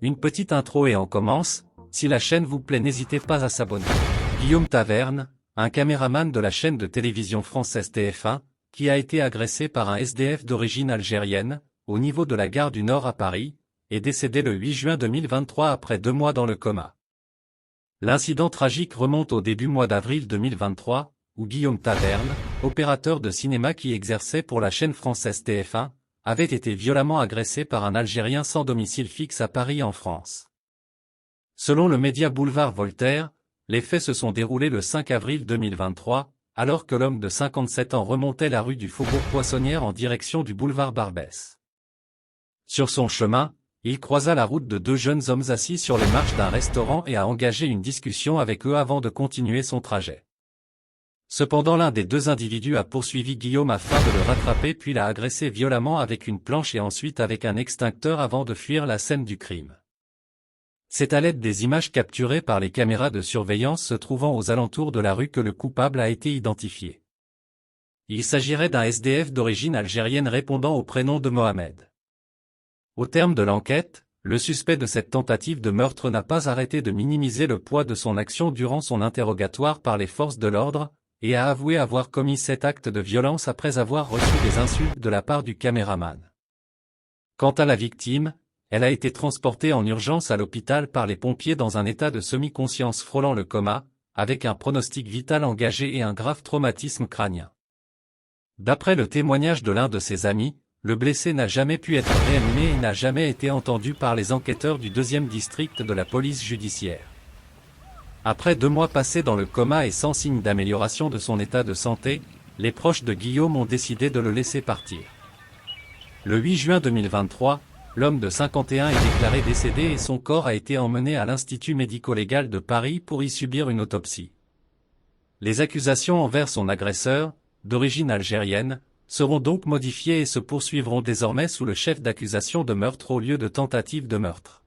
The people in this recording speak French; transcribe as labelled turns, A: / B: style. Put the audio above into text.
A: Une petite intro et on commence. Si la chaîne vous plaît, n'hésitez pas à s'abonner. Guillaume Taverne, un caméraman de la chaîne de télévision française TF1, qui a été agressé par un SDF d'origine algérienne, au niveau de la gare du Nord à Paris, est décédé le 8 juin 2023 après 2 mois dans le coma. L'incident tragique remonte au début mois d'avril 2023, où Guillaume Taverne, opérateur de cinéma qui exerçait pour la chaîne française TF1, avait été violemment agressé par un Algérien sans domicile fixe à Paris en France. Selon le média Boulevard Voltaire, les faits se sont déroulés le 5 avril 2023, alors que l'homme de 57 ans remontait la rue du Faubourg Poissonnière en direction du boulevard Barbès. Sur son chemin, il croisa la route de deux jeunes hommes assis sur les marches d'un restaurant et a engagé une discussion avec eux avant de continuer son trajet. Cependant, l'un des deux individus a poursuivi Guillaume afin de le rattraper puis l'a agressé violemment avec une planche et ensuite avec un extincteur avant de fuir la scène du crime. C'est à l'aide des images capturées par les caméras de surveillance se trouvant aux alentours de la rue que le coupable a été identifié. Il s'agirait d'un SDF d'origine algérienne répondant au prénom de Mohamed. Au terme de l'enquête, le suspect de cette tentative de meurtre n'a pas arrêté de minimiser le poids de son action durant son interrogatoire par les forces de l'ordre, et a avoué avoir commis cet acte de violence après avoir reçu des insultes de la part du caméraman. Quant à la victime, elle a été transportée en urgence à l'hôpital par les pompiers dans un état de semi-conscience frôlant le coma, avec un pronostic vital engagé et un grave traumatisme crânien. D'après le témoignage de l'un de ses amis, le blessé n'a jamais pu être réanimé et n'a jamais été entendu par les enquêteurs du 2e district de la police judiciaire. Après 2 mois passés dans le coma et sans signe d'amélioration de son état de santé, les proches de Guillaume ont décidé de le laisser partir. Le 8 juin 2023, l'homme de 51 est déclaré décédé et son corps a été emmené à l'Institut médico-légal de Paris pour y subir une autopsie. Les accusations envers son agresseur, d'origine algérienne, seront donc modifiées et se poursuivront désormais sous le chef d'accusation de meurtre au lieu de tentative de meurtre.